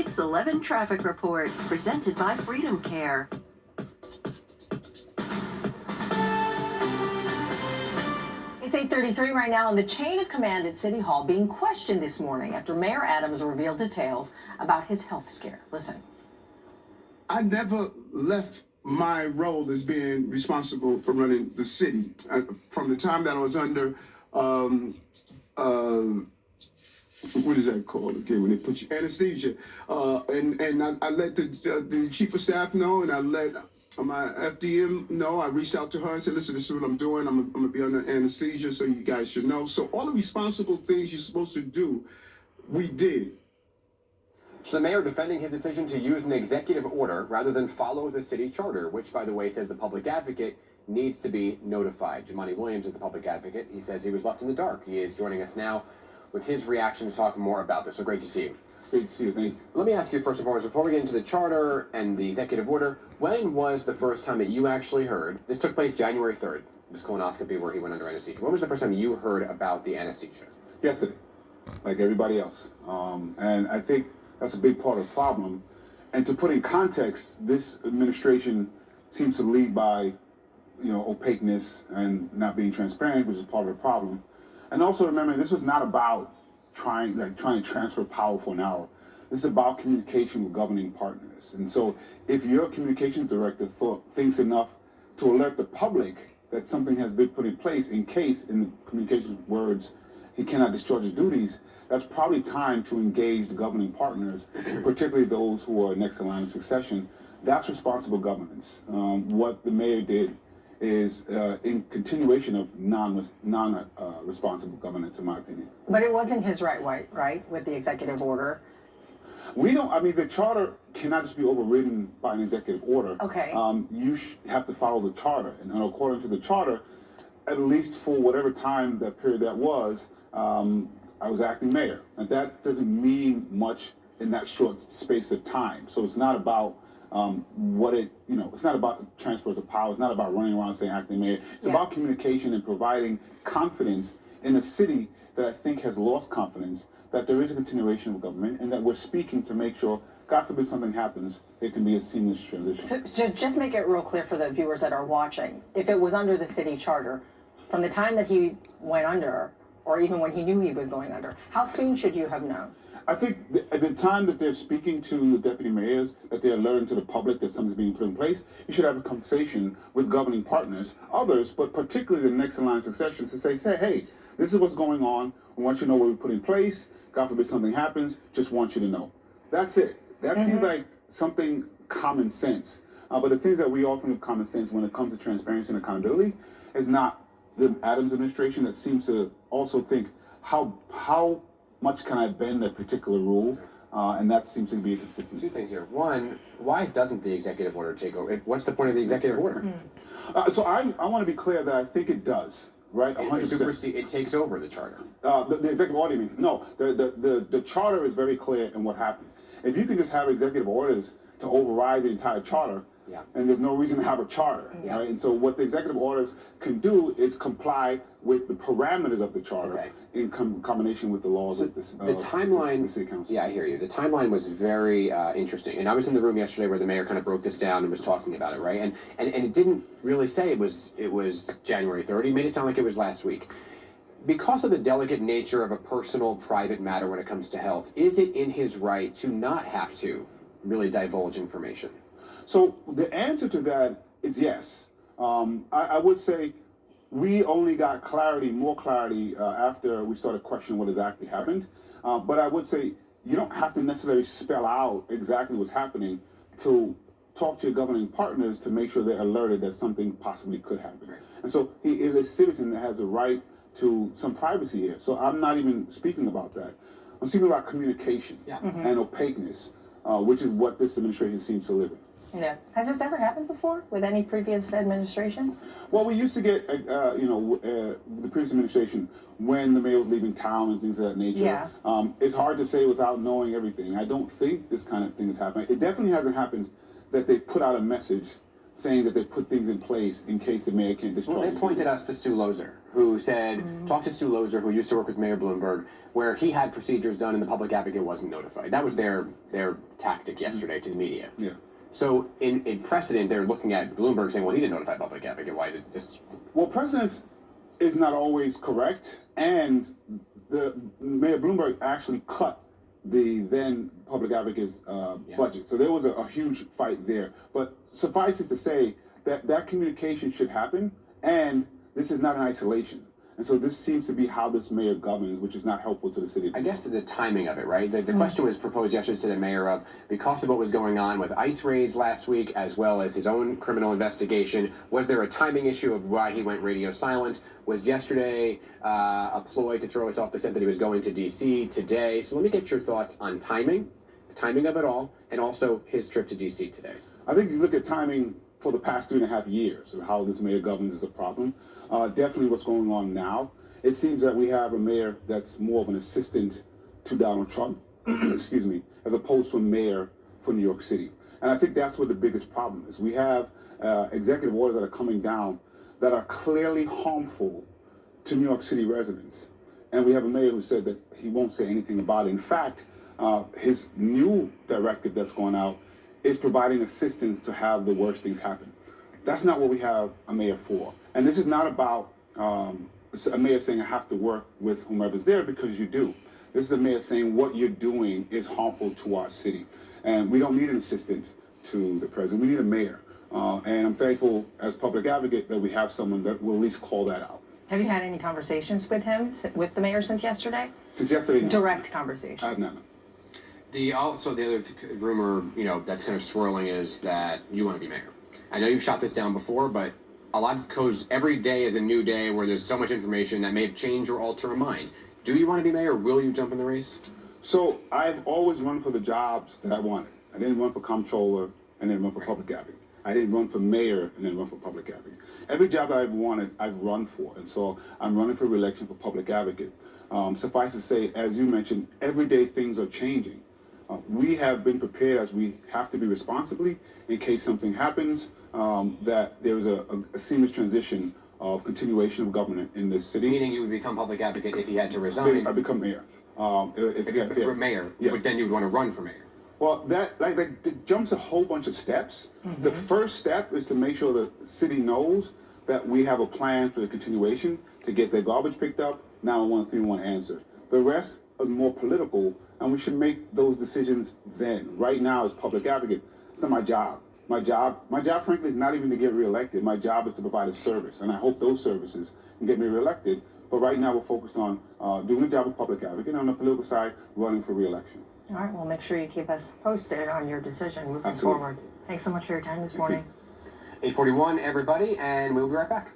PIX11 traffic report presented by Freedom Care. It's 8:33 right now, and the chain of command at City Hall being questioned this morning after Mayor Adams revealed details about his health scare. Listen. I never left my role as being responsible for running the city. From the time that I was under, what is that called again when they put you anesthesia? And I let the chief of staff know, and I let my FDM know. I reached out to her and said, listen, this is what I'm doing. I'm going to be under anesthesia, so you guys should know. So all the responsible things you're supposed to do, we did. So the mayor defending his decision to use an executive order rather than follow the city charter, which, by the way, says the public advocate needs to be notified. Jamani Williams is the public advocate. He says he was left in the dark. He is joining us now with his reaction to talk more about this. So great to see you. Great to see you. Thank you. Let me ask you, first of all, before we get into the charter and the executive order, when was the first time that you actually heard, this took place January 3rd, this colonoscopy where he went under anesthesia. When was the first time you heard about the anesthesia? Yesterday, like everybody else. And I think that's a big part of the problem. And to put in context, this administration seems to lead by, opaqueness and not being transparent, which is part of the problem. And also remember, this was not about trying to transfer power for an hour. This is about communication with governing partners. And so if your communications director thinks enough to alert the public that something has been put in place in case, in the communications words, he cannot discharge his duties, that's probably time to engage the governing partners, particularly those who are next in line of succession. That's responsible governance. What the mayor did is in continuation of non-responsible governance, in my opinion. But it wasn't his right, with the executive order. The charter cannot just be overridden by an executive order. Okay. You have to follow the charter. And according to the charter, at least for whatever time that period that was, I was acting mayor. And that doesn't mean much in that short space of time. So it's not about it's not about transfers of power. It's not about running around saying acting mayor. It's about communication and providing confidence in a city that I think has lost confidence that there is a continuation of government and that we're speaking to make sure, God forbid something happens, it can be a seamless transition. So just make it real clear for the viewers that are watching. If it was under the city charter, from the time that he went under, or even when he knew he was going under, how soon should you have known? I think at the time that they're speaking to the deputy mayors, that they're alerting to the public that something's being put in place, you should have a conversation with governing partners, others, but particularly the next in line of succession, to say, hey, this is what's going on. We want you to know what we put in place. God forbid something happens, just want you to know. That's it. That seems like something common sense. But the things that we all think of common sense when it comes to transparency and accountability is not the Adams administration that seems to also think how much can I bend a particular rule, and that seems to be a consistency. Two things here. One, why doesn't the executive order take over? What's the point of the executive order? So I want to be clear that I think it does, right? 100%. It takes over the charter. The executive order, you mean? No, the charter is very clear in what happens. If you can just have executive orders to override the entire charter, and there's no reason to have a charter, right? And so what the executive orders can do is comply with the parameters of the charter in combination with the laws of this. The timeline, the city council. Yeah, I hear you. The timeline was very interesting, and I was in the room yesterday where the mayor kind of broke this down and was talking about it, right? And it didn't really say it was January 3rd. He made it sound like it was last week. Because of the delicate nature of a personal, private matter when it comes to health, is it in his right to not have to really divulge information? So the answer to that is yes. I would say we only got more clarity after we started questioning what exactly happened. But I would say you don't have to necessarily spell out exactly what's happening to talk to your governing partners to make sure they're alerted that something possibly could happen. Right. And so he is a citizen that has a right to some privacy here. So I'm not even speaking about that. I'm speaking about communication and opaqueness, which is what this administration seems to live in. Yeah. Has this ever happened before with any previous administration? Well, we used to get, the previous administration, when the mayor was leaving town and things of that nature. Yeah. It's hard to say without knowing everything. I don't think this kind of thing has happened. It definitely hasn't happened that they've put out a message saying that they put things in place in case the mayor can't discharge. Well, they pointed us to Stu Lozer, who said, talk to Stu Lozer, who used to work with Mayor Bloomberg, where he had procedures done and the public advocate wasn't notified. That was their tactic yesterday to the media. Yeah. So in precedent, they're looking at Bloomberg saying, well, he didn't notify public advocate. Why did this? Well, precedence is not always correct, and the Mayor Bloomberg actually cut the then public advocate's budget. So there was a huge fight there. But suffice it to say that communication should happen, and this is not in isolation. And so this seems to be how this mayor governs, which is not helpful to the city. I guess the timing of it, right? The question was proposed yesterday to the mayor of, because of what was going on with ICE raids last week, as well as his own criminal investigation, was there a timing issue of why he went radio silent? Was yesterday a ploy to throw us off the scent that he was going to D.C. today? So let me get your thoughts on timing, the timing of it all, and also his trip to D.C. today. I think you look at timing for the past 3.5 years of how this mayor governs is a problem. Definitely what's going on now. It seems that we have a mayor that's more of an assistant to Donald Trump, excuse me, as opposed to a mayor for New York City. And I think that's what the biggest problem is. We have executive orders that are coming down that are clearly harmful to New York City residents. And we have a mayor who said that he won't say anything about it. In fact, his new directive that's gone out is providing assistance to have the worst things happen. That's not what we have a mayor for. And this is not about a mayor saying I have to work with whomever's there, because you do. This is a mayor saying what you're doing is harmful to our city. And we don't need an assistant to the president. We need a mayor. And I'm thankful as public advocate that we have someone that will at least call that out. Have you had any conversations with him, with the mayor since yesterday? Since yesterday, no. Direct conversation. I have not. The other rumor, that's kind of swirling is that you want to be mayor. I know you've shot this down before, but a lot goes, every day is a new day where there's so much information that may have changed or alter a mind. Do you want to be mayor, or will you jump in the race? So I've always run for the jobs that I wanted. I didn't run for comptroller and then run for public advocate. I didn't run for mayor and then run for public advocate. Every job that I've wanted, I've run for. And so I'm running for re-election for public advocate. Suffice to say, as you mentioned, every day things are changing. We have been prepared, as we have to be responsibly, in case something happens, that there's a seamless transition of continuation of government in this city. Meaning you would become public advocate if you had to resign. I become mayor. If you're mayor, yes. But then you'd want to run for mayor. Well, that jumps a whole bunch of steps. Mm-hmm. The first step is to make sure the city knows that we have a plan for the continuation to get their garbage picked up, 911 answered. The rest is more political, and we should make those decisions then. Right now, as public advocate, it's not my job. My job, frankly, is not even to get reelected. My job is to provide a service, and I hope those services can get me reelected. But right now, we're focused on doing the job of public advocate, and on the political side, running for reelection. All right, well, make sure you keep us posted on your decision moving Absolutely. forward. Thanks so much for your time this morning. 8:41, everybody, and we'll be right back.